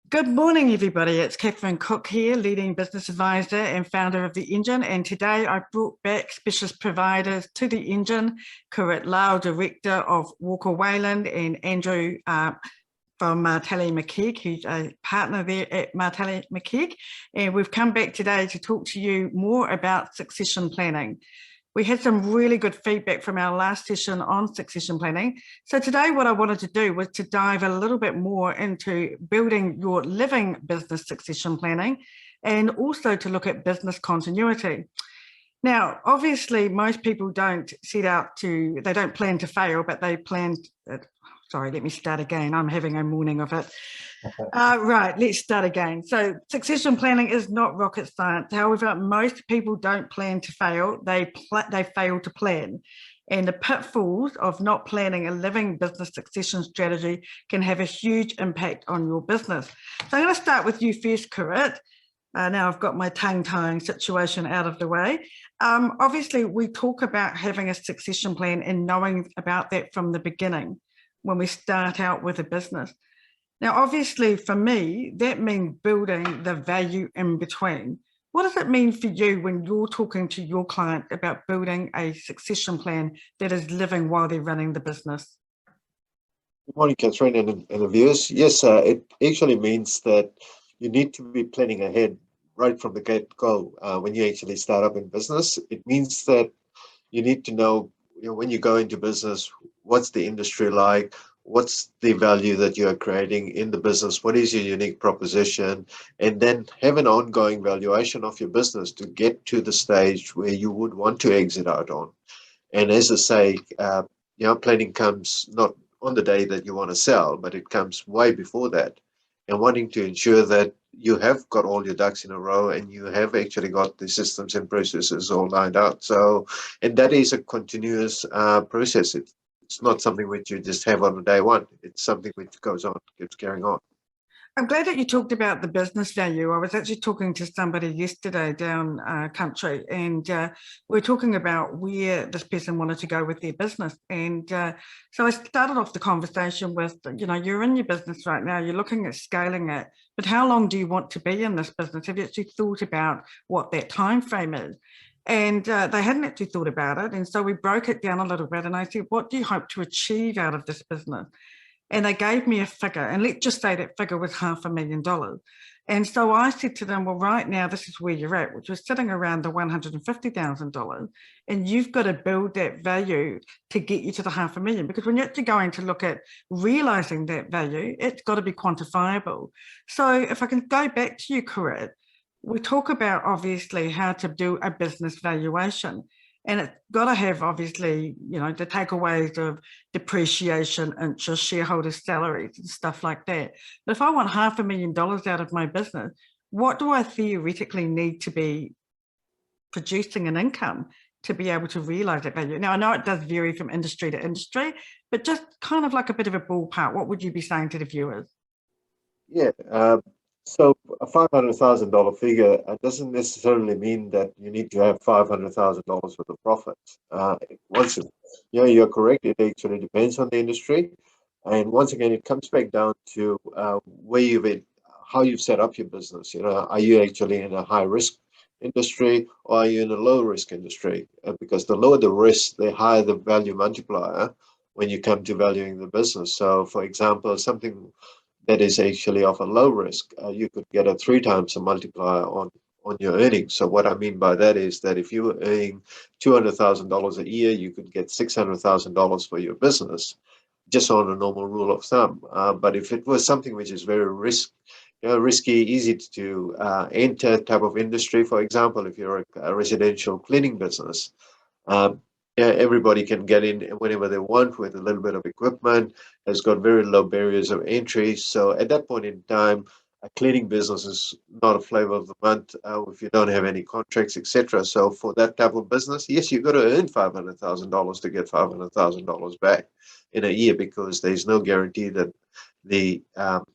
Good morning, everybody. It's Catherine Cooke here, leading business advisor and founder of The Engine. And today I brought back specialist providers to The Engine, Kirit Lal, director of Walker Wayland, and Andrew from Martelli McKegg, who's a partner there at Martelli McKegg. And we've come back today to talk to you more about succession planning. We had some really good feedback from our last session on succession planning. So today what I wanted to do was to dive a little bit more into building your living business succession planning and also to look at business continuity. Now, obviously, most people don't they don't plan to fail, but they plan, sorry, let me start again. I'm having a morning of it. Right, let's start again. So succession planning is not rocket science. However, most people don't plan to fail. They fail to plan. And the pitfalls of not planning a living business succession strategy can have a huge impact on your business. So I'm going to start with you first, Kirit. Now I've got my tongue-tying situation out of the way. Obviously, we talk about having a succession plan and knowing about that from the beginning when we start out with a business. Now, obviously, for me, that means building the value in between. What does it mean for you when you're talking to your client about building a succession plan that is living while they're running the business? Good morning, Catherine and the viewers. Yes, it actually means that you need to be planning ahead right from the get-go when you actually start up in business. It means that you need to know, when you go into business, what's the industry like, what's the value that you are creating in the business, what is your unique proposition, and then have an ongoing valuation of your business to get to the stage where you would want to exit out on. And as I say, planning comes not on the day that you want to sell, but it comes way before that, and wanting to ensure that you have got all your ducks in a row and you have actually got the systems and processes all lined out. So, and that is a continuous process. It's not something which you just have on day one. It's something which goes on, keeps carrying on. I'm glad that you talked about the business value. I was actually talking to somebody yesterday down country, and we're talking about where this person wanted to go with their business. And so I started off the conversation with, you're in your business right now, you're looking at scaling it, but how long do you want to be in this business? Have you actually thought about what that time frame is? And they hadn't actually thought about it. And so we broke it down a little bit, and I said, what do you hope to achieve out of this business? And they gave me a figure, and let's just say that figure was $500,000. And so I said to them, well, right now, this is where you're at, which was sitting around the $150,000. And you've got to build that value to get you to the $500,000. Because when you're actually going to look at realizing that value, it's got to be quantifiable. So if I can go back to you, Kirit, we talk about obviously how to do a business valuation. And it's got to have, obviously, the takeaways of depreciation, interest, shareholders' salaries and stuff like that. But if I want $500,000 out of my business, what do I theoretically need to be producing an income to be able to realize that value? Now, I know it does vary from industry to industry, but just kind of like a bit of a ballpark, what would you be saying to the viewers? Yeah. So a $500,000 figure doesn't necessarily mean that you need to have $500,000 worth of profits. You're correct. It actually depends on the industry, and once again, it comes back down to how you've set up your business. Are you actually in a high risk industry, or are you in a low risk industry? Because the lower the risk, the higher the value multiplier when you come to valuing the business. So, for example, something that is actually of a low risk, you could get a 3 times a multiplier on your earnings. So what I mean by that is that if you were earning $200,000 a year, you could get $600,000 for your business, just on a normal rule of thumb. But if it was something which is very risky, easy to enter type of industry, for example, if you're a residential cleaning business, everybody can get in whenever they want with a little bit of equipment. Has got very low barriers of entry. So at that point in time, a cleaning business is not a flavor of the month if you don't have any contracts, etc. So for that type of business, yes, you've got to earn $500,000 to get $500,000 back in a year, because there's no guarantee that the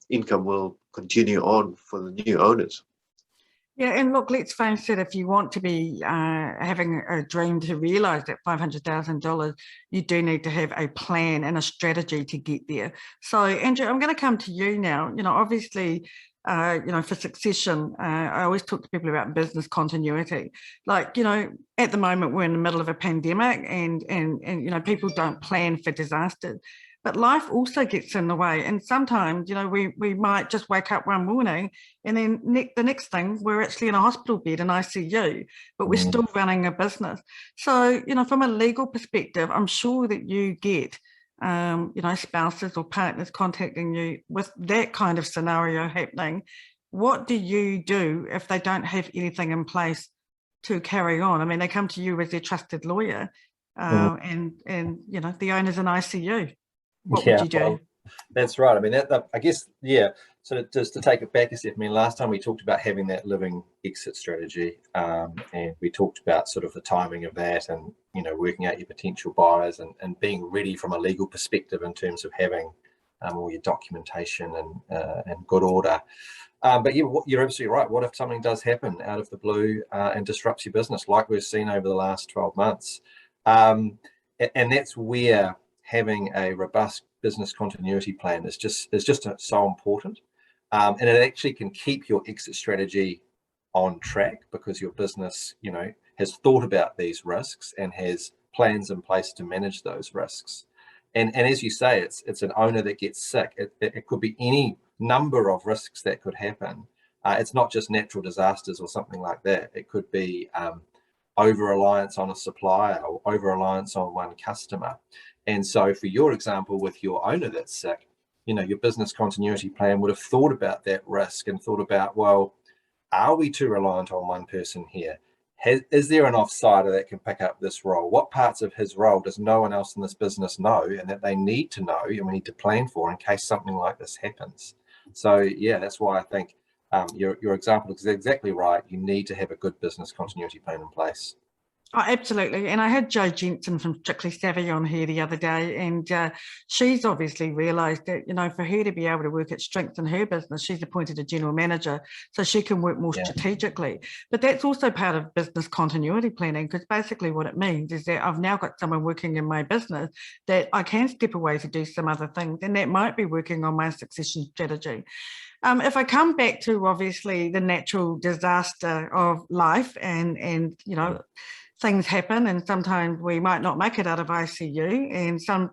income will continue on for the new owners. Yeah, and look, let's face it, if you want to be having a dream to realise that $500,000, you do need to have a plan and a strategy to get there. So, Andrew, I'm going to come to you now. Obviously, for succession, I always talk to people about business continuity. Like, at the moment, we're in the middle of a pandemic and people don't plan for disasters. But life also gets in the way. And sometimes, we might just wake up one morning and then the next thing, we're actually in a hospital bed in ICU, but we're still running a business. So, from a legal perspective, I'm sure that you get, spouses or partners contacting you with that kind of scenario happening. What do you do if they don't have anything in place to carry on? I mean, they come to you as their trusted lawyer and the owner's in ICU. What would you do? Well, that's right. I mean, I guess, yeah. So just to take it back a step, I mean, last time we talked about having that living exit strategy, and we talked about sort of the timing of that, and working out your potential buyers and being ready from a legal perspective in terms of having all your documentation and good order. But you're absolutely right. What if something does happen out of the blue and disrupts your business, like we've seen over the last 12 months? And that's where having a robust business continuity plan is just so important, and it actually can keep your exit strategy on track because your business, has thought about these risks and has plans in place to manage those risks. And as you say, it's an owner that gets sick. It could be any number of risks that could happen. It's not just natural disasters or something like that. It could be over-reliance on a supplier or over-reliance on one customer. And so for your example, with your owner that's sick, your business continuity plan would have thought about that risk and thought about, well, are we too reliant on one person here? Is there an offsider that can pick up this role? What parts of his role does no one else in this business know and that they need to know and we need to plan for in case something like this happens? So, yeah, that's why I think your example is exactly right. You need to have a good business continuity plan in place. Oh, absolutely. And I had Jo Jensen from Strictly Savvy on here the other day, and she's obviously realised that, for her to be able to work at strength in her business, she's appointed a general manager so she can work more strategically. But that's also part of business continuity planning, because basically what it means is that I've now got someone working in my business that I can step away to do some other things, and that might be working on my succession strategy. If I come back to obviously the natural disaster of life and things happen, and sometimes we might not make it out of ICU, and some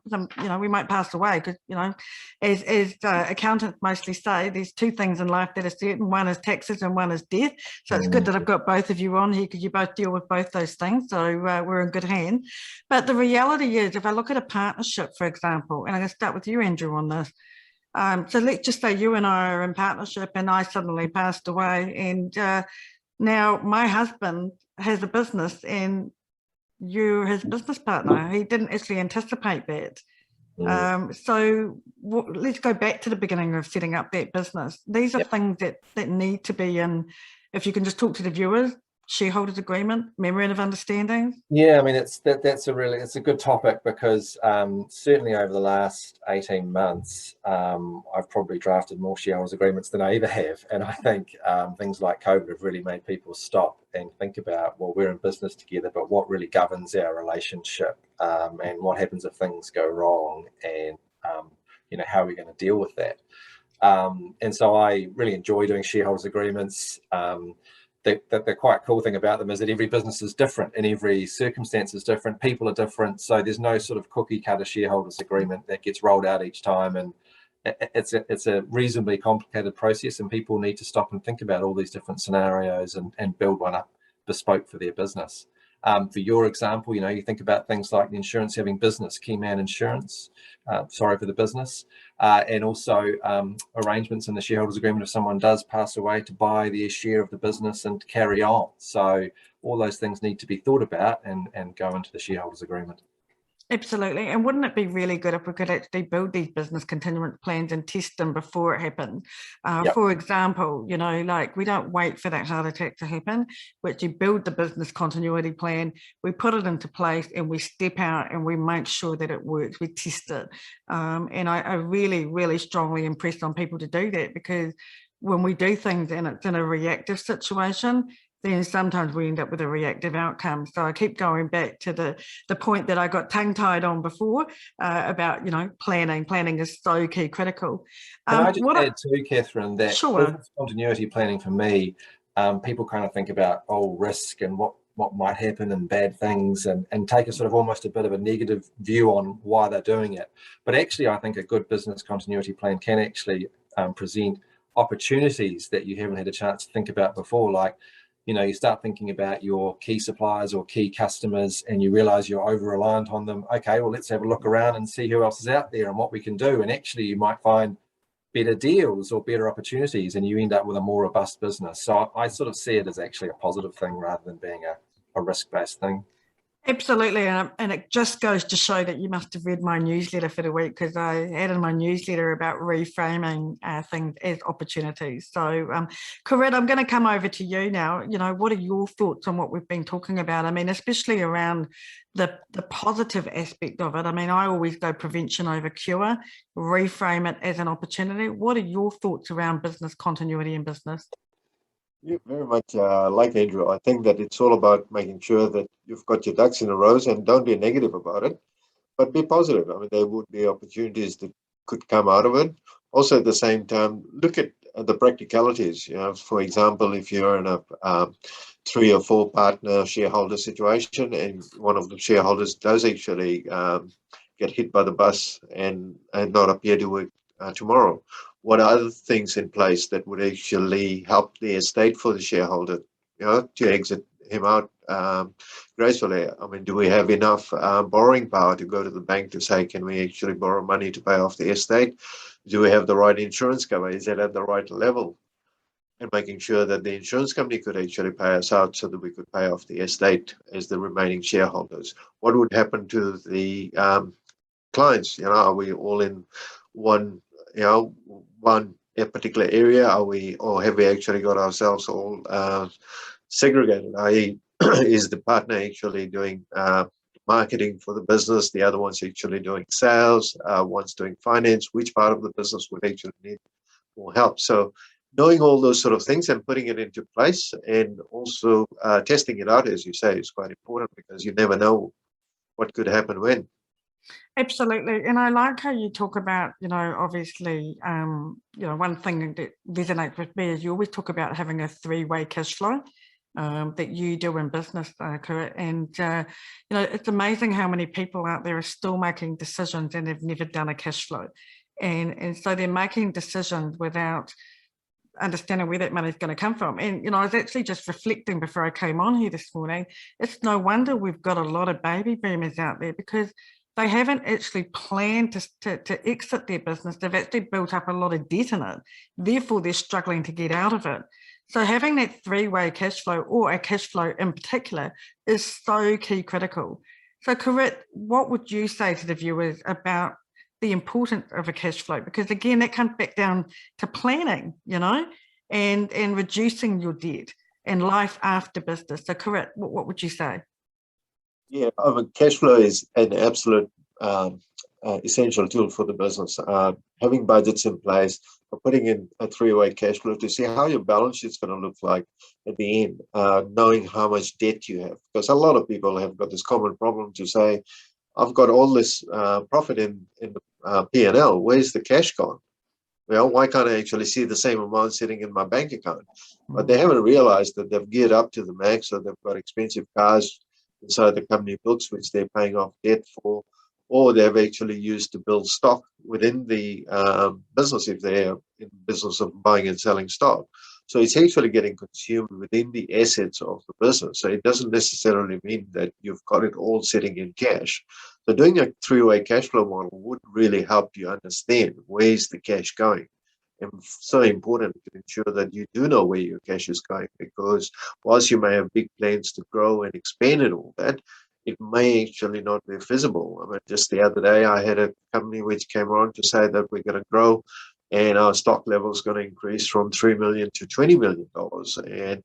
we might pass away because as accountants mostly say, there's two things in life that are certain: one is taxes and one is death. So it's good that I've got both of you on here because you both deal with both those things. So we're in good hands. But the reality is, if I look at a partnership, for example, and I'm going to start with you, Andrew, on this. So let's just say you and I are in partnership, and I suddenly passed away, and now my husband has a business and you're his business partner. He didn't actually anticipate that. So let's go back to the beginning of setting up that business. These are things that need to be in, if you can just talk to the viewers, shareholders agreement, memorandum of understanding. Yeah, I mean, it's a good topic because certainly over the last 18 months, I've probably drafted more shareholders agreements than I ever have. And I think things like COVID have really made people stop and think about, well, we're in business together, but what really governs our relationship, and what happens if things go wrong, and how are we going to deal with that? And so I really enjoy doing shareholders agreements. The quite cool thing about them is that every business is different and every circumstance is different. People are different. So there's no sort of cookie cutter shareholders agreement that gets rolled out each time. And it's a reasonably complicated process, and people need to stop and think about all these different scenarios and build one up bespoke for their business. For your example, you think about things like the insurance having business, key man insurance, for the business, and also arrangements in the shareholders agreement if someone does pass away to buy their share of the business and carry on. So all those things need to be thought about and go into the shareholders agreement. Absolutely. And wouldn't it be really good if we could actually build these business continuance plans and test them before it happens? For example, like we don't wait for that heart attack to happen. We actually build the business continuity plan, we put it into place, and we step out and we make sure that it works. We test it. And I really, really strongly impress on people to do that, because when we do things and it's in a reactive situation, then sometimes we end up with a reactive outcome. So I keep going back to the point that I got tongue-tied on before about, planning. Planning is so key critical. Can I just add too, Catherine, that sure. business continuity planning for me, people kind of think about, risk and what might happen and bad things and take a sort of almost a bit of a negative view on why they're doing it. But actually, I think a good business continuity plan can actually present opportunities that you haven't had a chance to think about before. Like, you start thinking about your key suppliers or key customers and you realize you're over reliant on them. Okay, well, let's have a look around and see who else is out there and what we can do. And actually, you might find better deals or better opportunities and you end up with a more robust business. So I sort of see it as actually a positive thing rather than being a risk-based thing. Absolutely, and it just goes to show that you must have read my newsletter for the week, because I added my newsletter about reframing things as opportunities. So, Kirit, I'm going to come over to you now. What are your thoughts on what we've been talking about? I mean, especially around the positive aspect of it. I mean, I always go prevention over cure, reframe it as an opportunity. What are your thoughts around business continuity in business? Yeah, very much like Andrew. I think that it's all about making sure that you've got your ducks in a row and don't be negative about it, but be positive. I mean, there would be opportunities that could come out of it. Also, at the same time, look at the practicalities. For example, if you're in a 3 or 4 partner shareholder situation and one of the shareholders does actually get hit by the bus and not appear to work tomorrow, what are other things in place that would actually help the estate for the shareholder, to exit him out gracefully? I mean, do we have enough borrowing power to go to the bank to say, can we actually borrow money to pay off the estate? Do we have the right insurance cover? Is it at the right level? And making sure that the insurance company could actually pay us out so that we could pay off the estate as the remaining shareholders. What would happen to the clients? Are we all in one a particular area? Or have we actually got ourselves all segregated? Is the partner actually doing marketing for the business? The other one's actually doing sales. One's doing finance. Which part of the business would actually need more help? So knowing all those sort of things and putting it into place, and also testing it out, as you say, is quite important, because you never know what could happen when. Absolutely. And I like how you talk about, obviously, one thing that resonates with me is you always talk about having a 3-way cash flow that you do in business, Kirit. And, it's amazing how many people out there are still making decisions and have never done a cash flow. And so they're making decisions without understanding where that money is going to come from. And, I was actually just reflecting before I came on here this morning. It's no wonder we've got a lot of baby boomers out there, because they haven't actually planned to exit their business. They've actually built up a lot of debt in it. Therefore, they're struggling to get out of it. So having that 3-way cash flow, or a cash flow in particular, is so key critical. So, Kirit, what would you say to the viewers about the importance of a cash flow? Because again, that comes back down to planning, and reducing your debt and life after business. So, Kirit, what would you say? Yeah, cash flow is an absolute essential tool for the business. Having budgets in place, or putting in a 3-way cash flow to see how your balance sheet's going to look like at the end, knowing how much debt you have. Because a lot of people have got this common problem to say, I've got all this profit in the P&L, where's the cash gone? Well, why can't I actually see the same amount sitting in my bank account? But they haven't realized that they've geared up to the max, so they've got expensive cars inside the company books, which they're paying off debt for, or they've actually used to build stock within the business, if they're in the business of buying and selling stock. So it's actually getting consumed within the assets of the business. So it doesn't necessarily mean that you've got it all sitting in cash. So doing a 3-way cash flow model would really help you understand where's the cash going. And so important to ensure that you do know where your cash is going, because whilst you may have big plans to grow and expand and all that, it may actually not be feasible. I mean, just the other day, I had a company which came on to say that we're going to grow and our stock level is going to increase from $3 million to $20 million. And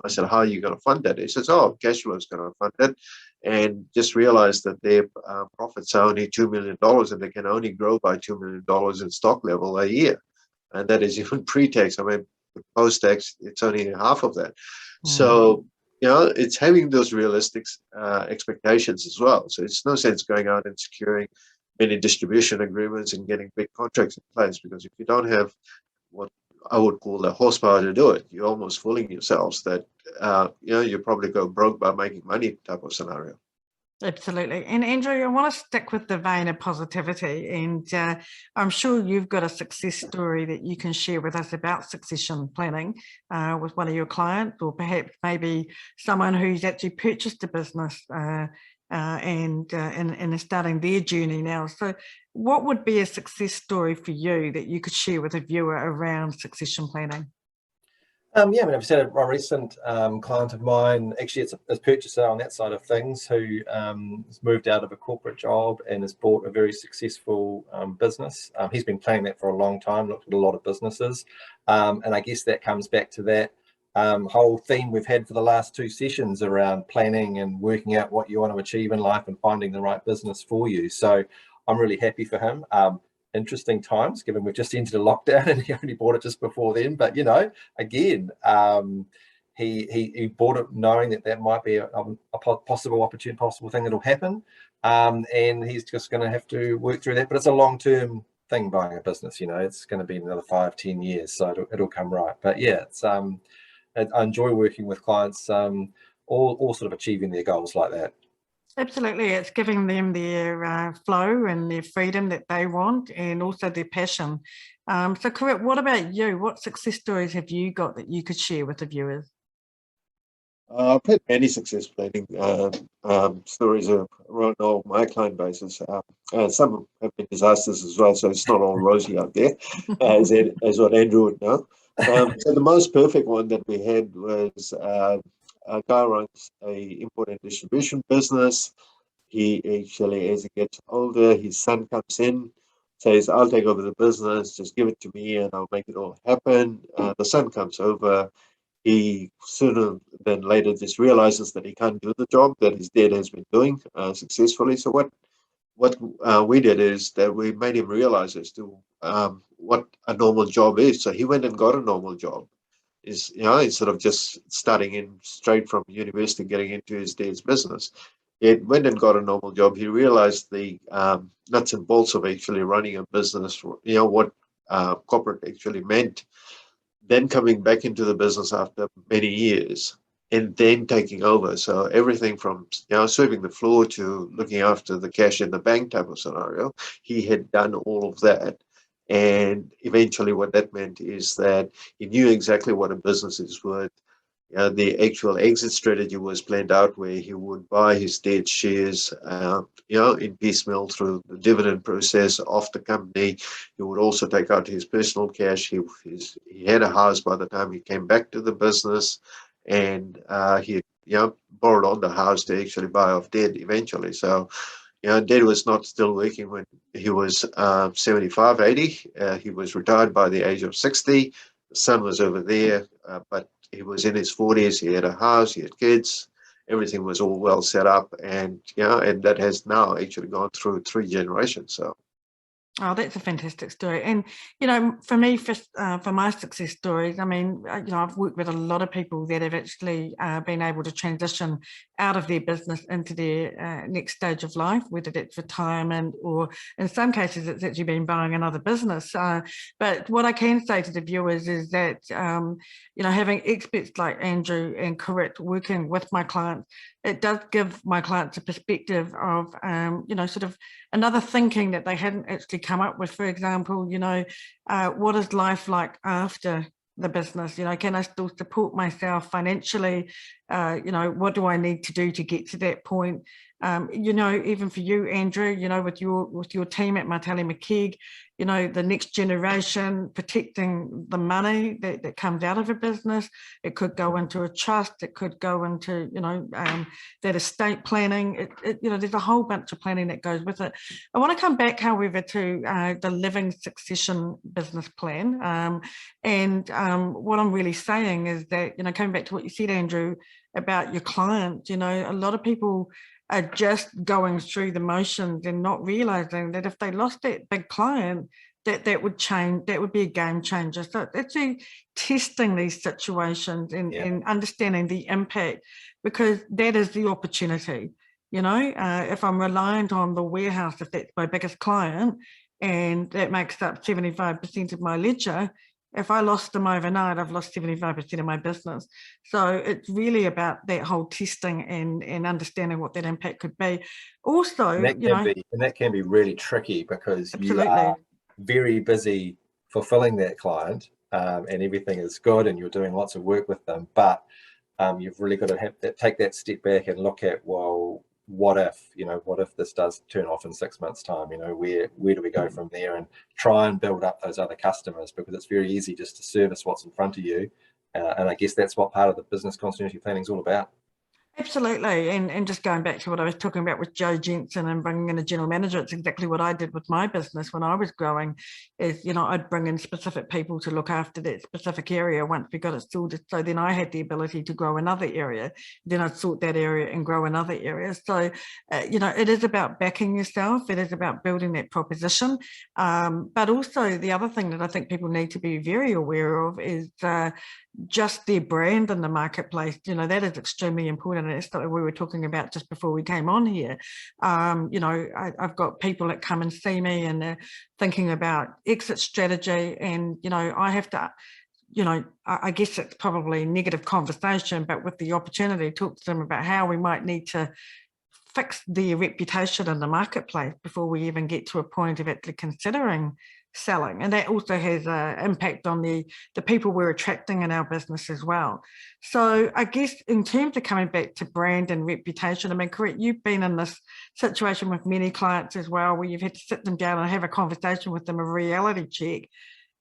I said, how are you going to fund that? He says, cash flow is going to fund it. And just realized that their profits are only $2 million and they can only grow by $2 million in stock level a year. and that is even pre-tax. I mean, post-tax, it's only half of that. So, it's having those realistic expectations as well. So it's no sense going out and securing many distribution agreements and getting big contracts in place, because if you don't have what I would call the horsepower to do it, you're almost fooling yourselves that, you probably go broke by making money type of scenario. Absolutely. And Andrew, I want to stick with the vein of positivity, and I'm sure you've got a success story that you can share with us about succession planning with one of your clients, or perhaps maybe someone who's actually purchased a business and is starting their journey now. So what would be a success story for you that you could share with a viewer around succession planning? Yeah, I mean, I've said a recent client of mine, actually it's a purchaser on that side of things, who has moved out of a corporate job and has bought a very successful business. He's been planning that for a long time, looked at a lot of businesses. And I guess that comes back to that whole theme we've had for the last 2 sessions around planning and working out what you want to achieve in life and finding the right business for you. So I'm really happy for him. Interesting times, given we've just entered a lockdown and he only bought it just before then. But again, he bought it knowing that might be a possible opportunity, possible thing that'll happen, and he's just going to have to work through that. But it's a long-term thing, buying a business. It's going to be another 5-10 years, so it'll come right. But yeah, it's I enjoy working with clients, all sort of achieving their goals like that. Absolutely. It's giving them their flow and their freedom that they want, and also their passion. So, Kirit, what about you? What success stories have you got that you could share with the viewers? I've had many success planning stories around all my client bases. Some have been disasters as well, so it's not all rosy out there, as what Andrew would know. So the most perfect one that we had was a guy runs a import and distribution business. He actually, as he gets older, his son comes in, says, "I'll take over the business, just give it to me and I'll make it all happen." The son comes over. He sooner than later just realizes that he can't do the job that his dad has been doing successfully. So what we did is that we made him realize as to what a normal job is. So he went and got a normal job. Instead of just starting in straight from university, getting into his dad's business, he went and got a normal job. He realized the nuts and bolts of actually running a business, what corporate actually meant. Then coming back into the business after many years and then taking over. So everything from sweeping the floor to looking after the cash in the bank type of scenario, he had done all of that. And eventually what that meant is that he knew exactly what a business is worth. The actual exit strategy was planned out, where he would buy his dead shares, in piecemeal through the dividend process of the company. He would also take out his personal cash. He had a house by the time he came back to the business, and he borrowed on the house to actually buy off debt eventually. So Dad was not still working when he was 75, 80. He was retired by the age of 60. The son was over there, but he was in his 40s. He had a house, he had kids. Everything was all well set up, and and that has now actually gone through 3 generations. So. Oh, that's a fantastic story. And, for me, for my success stories, I mean, I've worked with a lot of people that have actually been able to transition out of their business into their next stage of life, whether that's retirement or in some cases it's actually been buying another business. But what I can say to the viewers is that, having experts like Andrew and Kirit working with my clients, it does give my clients a perspective of, sort of another thinking that they hadn't actually come up with. For example, what is life like after the business? Can I still support myself financially? What do I need to do to get to that point? Even for you, Andrew, with your team at Martelli McKegg, the next generation, protecting the money that comes out of a business. It could go into a trust. It could go into, that estate planning. There's a whole bunch of planning that goes with it. I want to come back, however, to the living succession business plan. What I'm really saying is that, coming back to what you said, Andrew, about your client, a lot of people are just going through the motions and not realizing that if they lost that big client, that would change. That would be a game changer. So it's testing these situations and understanding the impact, because that is the opportunity. You know, if I'm reliant on the warehouse, if that's my biggest client, and that makes up 75% of my ledger, if I lost them overnight, I've lost 75% of my business. So it's really about that whole testing and understanding what that impact could be. Also, that can be really tricky, because absolutely. You are very busy fulfilling that client, and everything is good, and you're doing lots of work with them, but you've really got to take that step back and look at, well, what if this does turn off in 6 months' time? You know, where do we go from there, and try and build up those other customers, because it's very easy just to service what's in front of you, and I guess that's what part of the business continuity planning is all about. Absolutely. And just going back to what I was talking about with Joe Jensen and bringing in a general manager, it's exactly what I did with my business when I was growing. Is, you know, I'd bring in specific people to look after that specific area once we got it sorted. So then I had the ability to grow another area. Then I'd sort that area and grow another area. So, you know, it is about backing yourself. It is about building that proposition. But also the other thing that I think people need to be very aware of is just their brand in the marketplace. You know, that is extremely important. And it's something we were talking about just before we came on here. You know, I've got people that come and see me and they're thinking about exit strategy, and, you know, I have to, you know, I guess it's probably negative conversation, but with the opportunity, talk to them about how we might need to fix their reputation in the marketplace before we even get to a point of actually considering selling. And that also has an impact on the people we're attracting in our business as well. So I guess in terms of coming back to brand and reputation, I mean, Kirit, you've been in this situation with many clients as well, where you've had to sit them down and have a conversation with them, a reality check,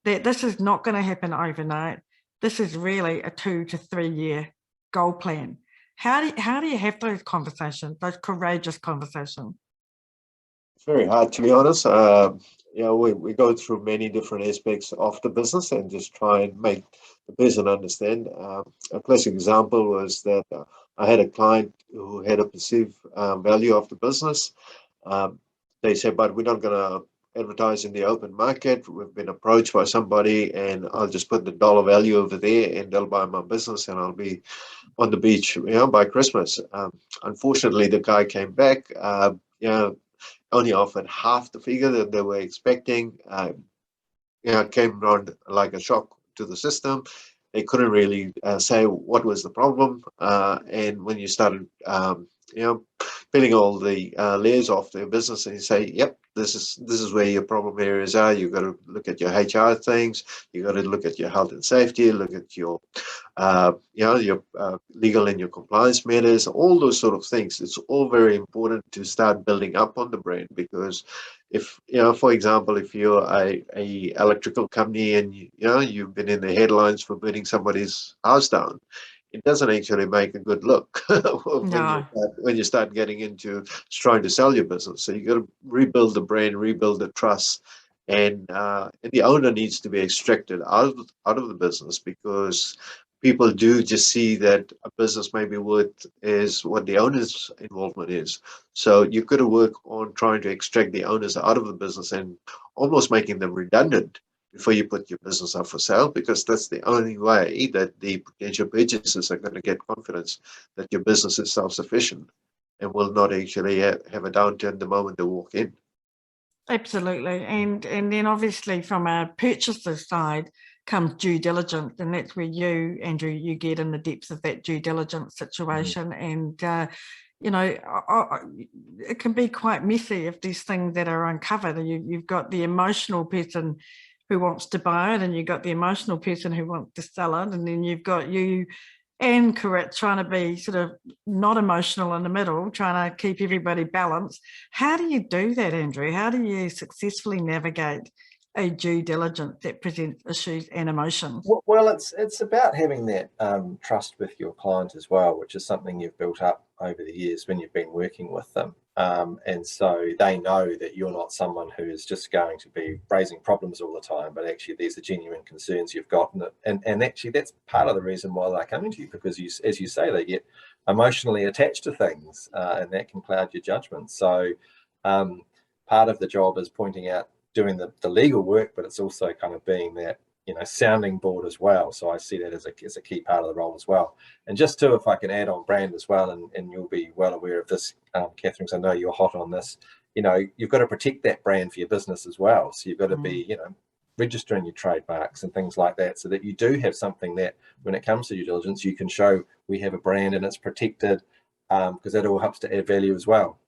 that this is not going to happen overnight. This is really a 2 to 3 year goal plan. How do you have those conversations, those courageous conversations? It's very hard, to be honest. You know, we go through many different aspects of the business and just try and make the person understand. A classic example was that I had a client who had a perceived value of the business. They said, but we're not going to advertise in the open market. We've been approached by somebody, and I'll just put the dollar value over there, and they'll buy my business, and I'll be on the beach, you know, by Christmas. Unfortunately, the guy came back, you know, only offered half the figure that they were expecting. You know, it came around like a shock to the system. They couldn't really say what was the problem. And when you started, you know, peeling all the layers off their business, and you say, yep, this is where your problem areas are. You've got to look at your HR things. You've got to look at your health and safety, look at your, you know, your legal and your compliance matters, all those sort of things. It's all very important to start building up on the brand, because if, you know, for example, if you're a electrical company and, you know, you've been in the headlines for burning somebody's house down, it doesn't actually make a good look when you start getting into trying to sell your business. So you got to rebuild the brand, rebuild the trust, and the owner needs to be extracted out of the business, because people do just see that a business may be worth is what the owner's involvement is. So you've got to work on trying to extract the owners out of the business and almost making them redundant before you put your business up for sale, because that's the only way that the potential purchasers are going to get confidence that your business is self-sufficient and will not actually have a downturn the moment they walk in. Absolutely. And then obviously from a purchaser side comes due diligence, and that's where you, Andrew, you get in the depths of that due diligence situation. And you know, it can be quite messy if these things that are uncovered. You've got the emotional person who wants to buy it, and you've got the emotional person who wants to sell it, and then you've got you and Kirit trying to be sort of not emotional in the middle, trying to keep everybody balanced. How do you do that, Andrew? How do you successfully navigate a due diligence that presents issues and emotions? Well, it's about having that trust with your client as well, which is something you've built up over the years when you've been working with them. And so they know that you're not someone who is just going to be raising problems all the time, but actually these are genuine concerns you've got. And actually that's part of the reason why they're coming to you, because you, as you say, they get emotionally attached to things, and that can cloud your judgment. So part of the job is pointing out doing the legal work, but it's also kind of being that, you know, sounding board as well. So I see that as a key part of the role as well. And just to, if I can add on brand as well, and you'll be well aware of this, Catherine, because I know you're hot on this, you know, you've got to protect that brand for your business as well. So you've got to be, you know, registering your trademarks and things like that, so that you do have something that when it comes to due diligence, you can show we have a brand and it's protected, because that all helps to add value as well.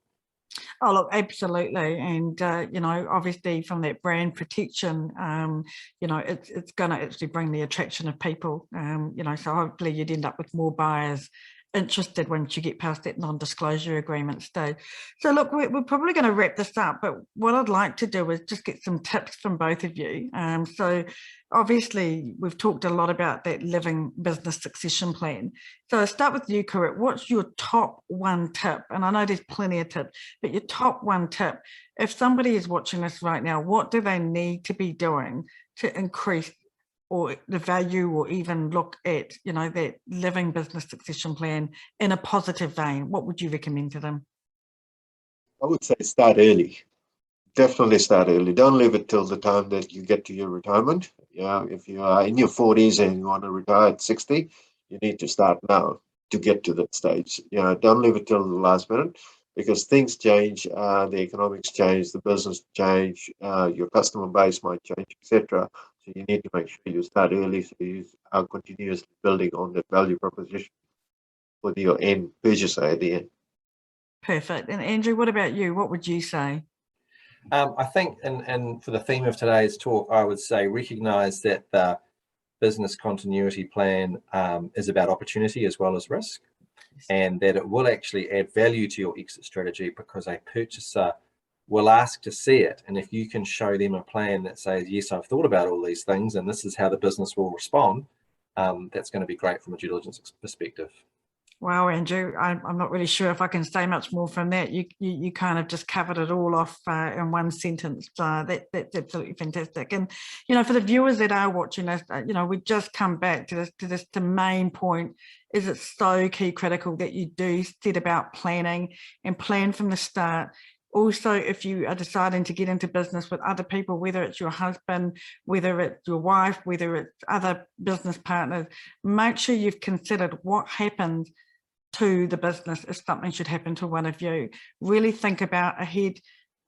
Oh, look, absolutely. And, you know, obviously from that brand protection, you know, it's going to actually bring the attraction of people, you know, so hopefully you'd end up with more buyers interested once you get past that non-disclosure agreement stage. So look, we're probably going to wrap this up, but what I'd like to do is just get some tips from both of you. So obviously we've talked a lot about that living business succession plan. So I'll start with you, Kirit. What's your top one tip? And I know there's plenty of tips, but your top one tip, if somebody is watching this right now, what do they need to be doing to increase or the value, or even look at, you know, that living business succession plan in a positive vein? What would you recommend to them? I would say start early. Definitely start early. Don't leave it till the time that you get to your retirement. Yeah, if you are in your 40s and you want to retire at 60, you need to start now to get to that stage. You know, don't leave it till the last minute, because things change, the economics change, the business change, your customer base might change, etc. So you need to make sure you start early, so you are continuously building on the value proposition for your end purchaser at the end. Perfect. And Andrew, what about you? What would you say? I think, and for the theme of today's talk, I would say recognize that the business continuity plan is about opportunity as well as risk, and that it will actually add value to your exit strategy, because a purchaser will ask to see it. And if you can show them a plan that says, yes, I've thought about all these things and this is how the business will respond, that's going to be great from a due diligence perspective. Wow, Andrew, I'm not really sure if I can say much more from that. You kind of just covered it all off in one sentence. That's absolutely fantastic. And, you know, for the viewers that are watching us, you know, we just come back to this, the main point is it's so key critical that you do set about planning and plan from the start. Also, if you are deciding to get into business with other people, whether it's your husband, whether it's your wife, whether it's other business partners, make sure you've considered what happens to the business if something should happen to one of you. Really think about ahead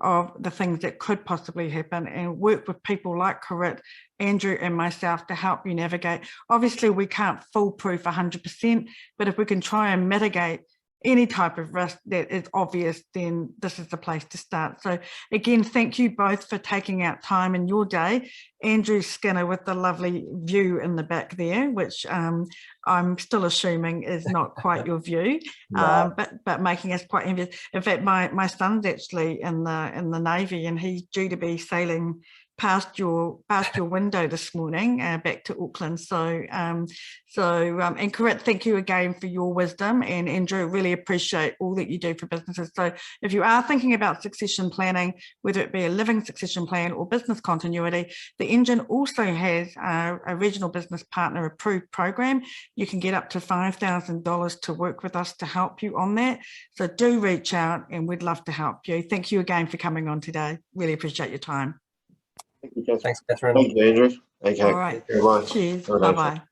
of the things that could possibly happen, and work with people like Kirit, Andrew and myself to help you navigate. Obviously, we can't foolproof 100%, but if we can try and mitigate any type of risk that is obvious, then this is the place to start. So again, thank you both for taking out time in your day. Andrew Skinner with the lovely view in the back there, which I'm still assuming is not quite your view, no. but making us quite envious. In fact, my son's actually in the Navy, and he's due to be sailing past your window this morning back to Auckland. So and Kirit, thank you again for your wisdom, and Andrew, really appreciate all that you do for businesses. So if you are thinking about succession planning, whether it be a living succession plan or business continuity, the Engine also has a regional business partner approved program. You can get up to $5,000 to work with us to help you on that. So do reach out and we'd love to help you. Thank you again for coming on today. Really appreciate your time. Thank you, Catherine. Thanks, Catherine. Thank you, Andrew. Okay. All right. Cheers. Bye-bye.